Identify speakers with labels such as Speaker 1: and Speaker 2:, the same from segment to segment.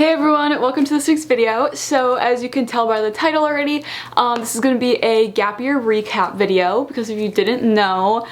Speaker 1: Hey everyone, welcome to this week's video. So as you can tell by the title already, this is going to be a gap year recap video because if you didn't know,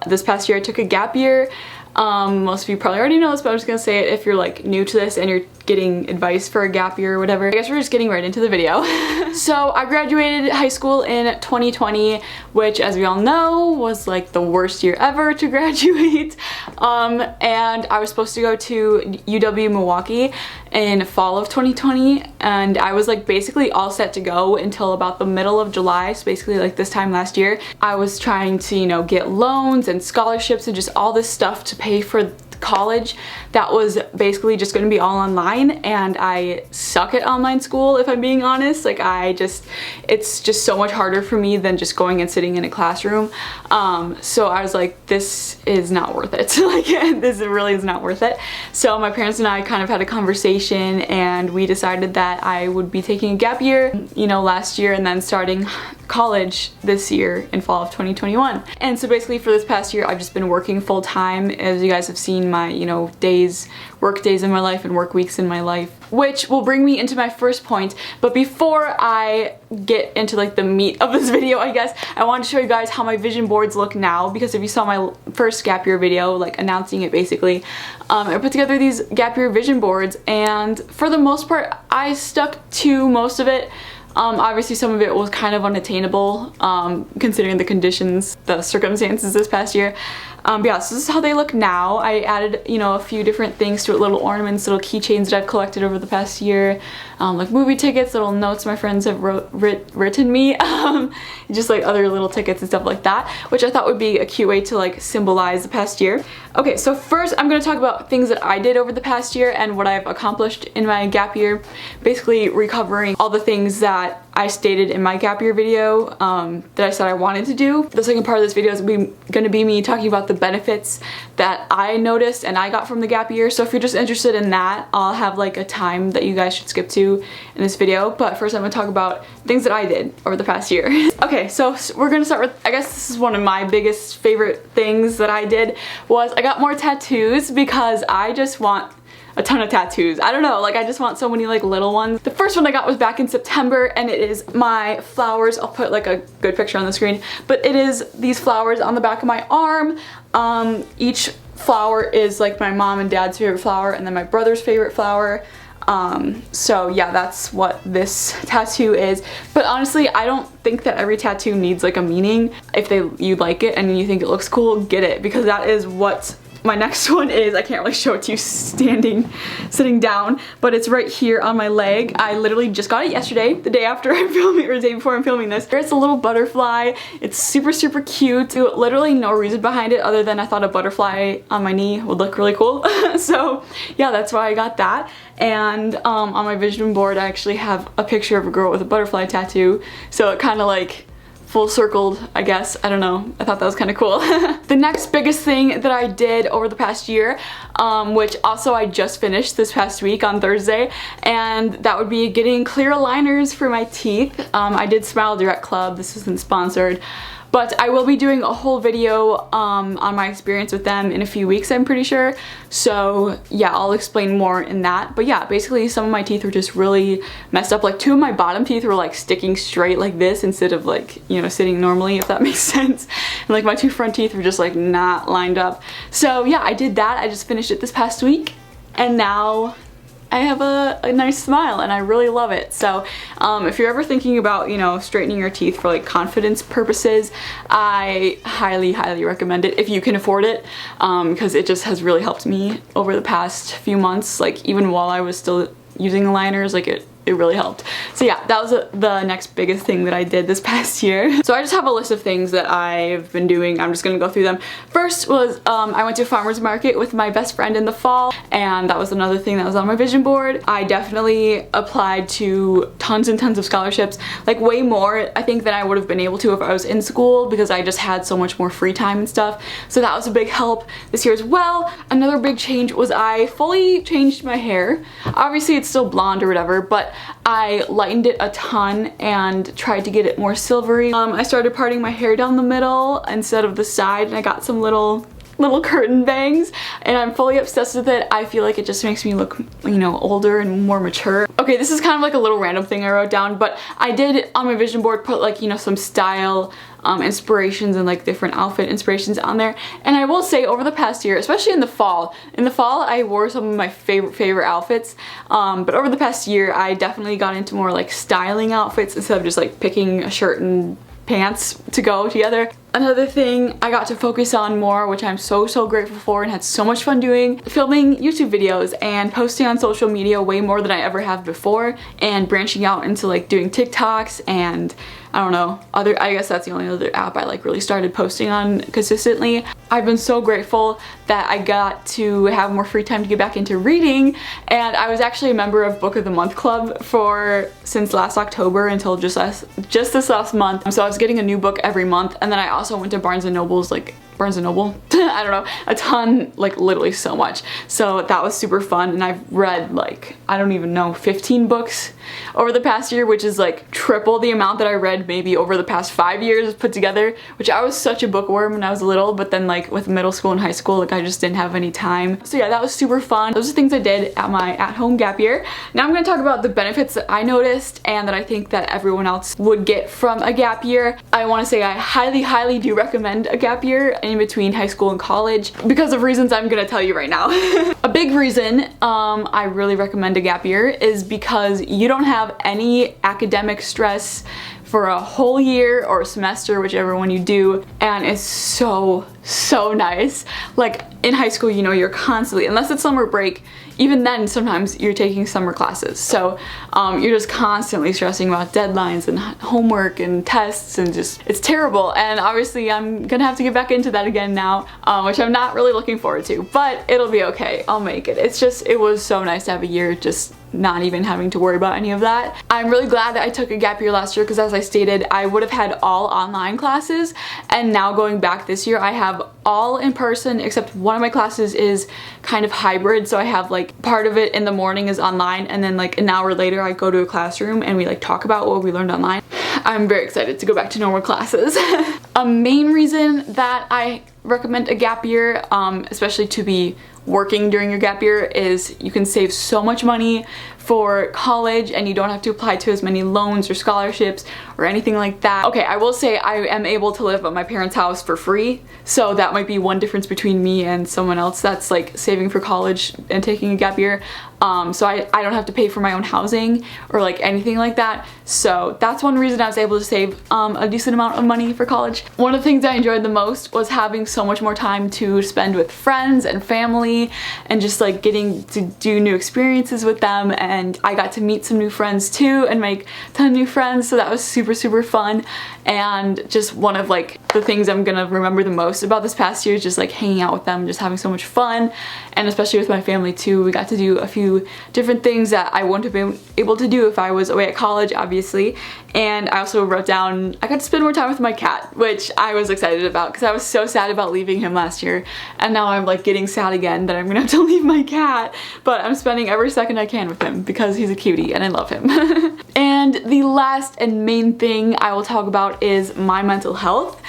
Speaker 1: this past year I took a gap year. Most of you probably already know this, but I'm just gonna say it if you're like new to this and you're getting advice for a gap year or whatever. I guess we're just getting right into the video. So I graduated high school in 2020, which as we all know was like the worst year ever to graduate. And I was supposed to go to UW Milwaukee in fall of 2020, and I was like basically all set to go until about the middle of July, so basically like this time last year. I was trying to, you know, get loans and scholarships and just all this stuff to pay for college that was basically just going to be all online, and I suck at online school if I'm being honest. Like it's just so much harder for me than just going and sitting in a classroom. So I was like, this is not worth it. Like this really is not worth it. So my parents and I kind of had a conversation and we decided that I would be taking a gap year, you know, last year and then starting college this year in fall of 2021. And so basically for this past year I've just been working full time, as you guys have seen my, you know, work days in my life and work weeks in my life, which will bring me into my first point. But before I get into like the meat of this video, I guess I want to show you guys how my vision boards look now, because if you saw my first gap year video, like announcing it basically, I put together these gap year vision boards, and for the most part I stuck to most of it. Obviously some of it was kind of unattainable, considering the conditions, the circumstances this past year. But yeah, so this is how they look now. I added, you know, a few different things to it, little ornaments, little keychains that I've collected over the past year, like movie tickets, little notes my friends have written me, just like other little tickets and stuff like that, which I thought would be a cute way to like symbolize the past year. Okay, so first I'm going to talk about things that I did over the past year and what I've accomplished in my gap year, basically recovering all the things that I stated in my gap year video that I said I wanted to do. The second part of this video is going to be me talking about the benefits that I noticed and I got from the gap year. So if you're just interested in that, I'll have like a time that you guys should skip to in this video. But first I'm going to talk about things that I did over the past year. Okay, so we're going to start with, I guess this is one of my biggest favorite things that I did, was I got more tattoos because I just want a ton of tattoos. I don't know, like I just want so many like little ones. The first one I got was back in September, and it is my flowers. I'll put like a good picture on the screen, but it is these flowers on the back of my arm. Each flower is like my mom and dad's favorite flower and then my brother's favorite flower. So yeah, that's what this tattoo is. But honestly, I don't think that every tattoo needs like a meaning. If you like it and you think it looks cool, get it, because that is what my next one is. I can't really show it to you sitting down, but it's right here on my leg. I literally just got it yesterday, the day after I'm filming, or the day before I'm filming this. It's a little butterfly. It's super, super cute. Literally no reason behind it other than I thought a butterfly on my knee would look really cool. So yeah, that's why I got that. And on my vision board I actually have a picture of a girl with a butterfly tattoo, so it kind of like full circled, I guess. I don't know. I thought that was kind of cool. The next biggest thing that I did over the past year, which also I just finished this past week on Thursday, and that would be getting clear aligners for my teeth. I did Smile Direct Club. This isn't sponsored, but I will be doing a whole video on my experience with them in a few weeks, I'm pretty sure. So yeah, I'll explain more in that. But yeah, basically some of my teeth were just really messed up. Like two of my bottom teeth were like sticking straight like this instead of like, you know, sitting normally, if that makes sense. And like my two front teeth were just like not lined up. So yeah, I did that. I just finished it this past week, and now I have a nice smile and I really love it. So if you're ever thinking about, you know, straightening your teeth for like confidence purposes, I highly, highly recommend it if you can afford it, because it just has really helped me over the past few months. Like even while I was still using aligners, like it really helped. So yeah, that was the next biggest thing that I did this past year. So I just have a list of things that I've been doing. I'm just gonna go through them. First was I went to a farmer's market with my best friend in the fall, and that was another thing that was on my vision board. I definitely applied to tons and tons of scholarships, like way more I think than I would have been able to if I was in school, because I just had so much more free time and stuff. So that was a big help this year as well. Another big change was I fully changed my hair. Obviously it's still blonde or whatever, but I lightened it a ton and tried to get it more silvery. I started parting my hair down the middle instead of the side, and I got some little little curtain bangs, and I'm fully obsessed with it. I feel like it just makes me look, you know, older and more mature. Okay, this is kind of like a little random thing I wrote down, but I did on my vision board put like, you know, some style inspirations and like different outfit inspirations on there. And I will say over the past year, especially in the fall I wore some of my favorite outfits, but over the past year I definitely got into more like styling outfits instead of just like picking a shirt and pants to go together. Another thing I got to focus on more, which I'm so grateful for and had so much fun doing, filming YouTube videos and posting on social media way more than I ever have before, and branching out into like doing TikToks and I don't know, I guess that's the only other app I like really started posting on consistently. I've been so grateful that I got to have more free time to get back into reading, and I was actually a member of Book of the Month Club since last October until just this last month. So I was getting a new book every month, and then I also went to Barnes & Noble's, like Barnes & Noble, I don't know, a ton, like literally so much. So that was super fun, and I've read like, I don't even know, 15 books over the past year, which is like triple the amount that I read maybe over the past 5 years put together, which I was such a bookworm when I was little, but then like with middle school and high school, like I just didn't have any time. So yeah, that was super fun. Those are things I did at my at-home gap year. Now I'm gonna talk about the benefits that I noticed and that I think that everyone else would get from a gap year. I wanna say I highly do recommend a gap year in between high school and college because of reasons I'm gonna tell you right now. A big reason I really recommend a gap year is because you don't have any academic stress for a whole year or a semester, whichever one you do, and it's so nice. Like in high school, you know, you're constantly, unless it's summer break, even then sometimes you're taking summer classes, so you're just constantly stressing about deadlines and homework and tests, and just, it's terrible. And obviously I'm gonna have to get back into that again now, which I'm not really looking forward to, but it'll be okay, I'll make it. It's just, it was so nice to have a year just not even having to worry about any of that. I'm really glad that I took a gap year last year because, as I stated, I would have had all online classes, and now going back this year I have all in person except one of my classes is kind of hybrid, so I have like part of it in the morning is online, and then like an hour later I go to a classroom and we like talk about what we learned online. I'm very excited to go back to normal classes. A main reason that I recommend a gap year, especially to be working during your gap year, is you can save so much money for college and you don't have to apply to as many loans or scholarships or anything like that. Okay, I will say I am able to live at my parents' house for free, so that might be one difference between me and someone else that's like saving for college and taking a gap year. So I don't have to pay for my own housing or like anything like that. So that's one reason I was able to save a decent amount of money for college. One of the things I enjoyed the most was having so much more time to spend with friends and family and just like getting to do new experiences with them, and I got to meet some new friends too and make a ton of new friends, so that was super fun. And just one of like the things I'm gonna remember the most about this past year is just like hanging out with them, just having so much fun, and especially with my family too. We got to do a few different things that I wouldn't have been able to do if I was away at college, obviously. And I also wrote down I got to spend more time with my cat, which I was excited about because I was so sad about leaving him last year, and now I'm like getting sad again that I'm gonna have to leave my cat, but I'm spending every second I can with him because he's a cutie and I love him. And the last and main thing I will talk about is my mental health.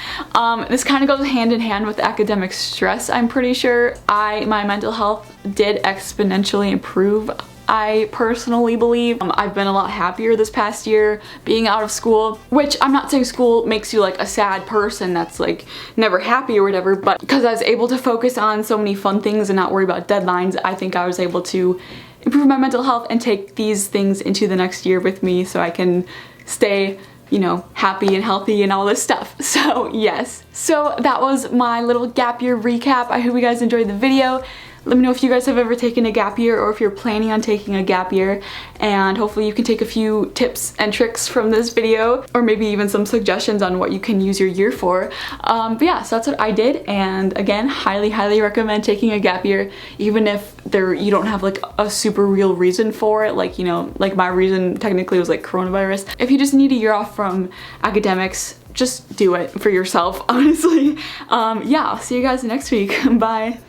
Speaker 1: This kind of goes hand in hand with academic stress, I'm pretty sure. My mental health did exponentially improve, I personally believe. I've been a lot happier this past year being out of school, which I'm not saying school makes you like a sad person that's like never happy or whatever, but because I was able to focus on so many fun things and not worry about deadlines, I think I was able to improve my mental health and take these things into the next year with me so I can stay, you know, happy and healthy and all this stuff. So yes, so that was my little gap year recap. I hope you guys enjoyed the video. Let me know if you guys have ever taken a gap year or if you're planning on taking a gap year, and hopefully you can take a few tips and tricks from this video, or maybe even some suggestions on what you can use your year for. But yeah, so that's what I did, and again, highly recommend taking a gap year, even if you don't have like a super real reason for it, like, you know, like my reason technically was like coronavirus. If you just need a year off from academics, just do it for yourself, honestly. Yeah, I'll see you guys next week. Bye.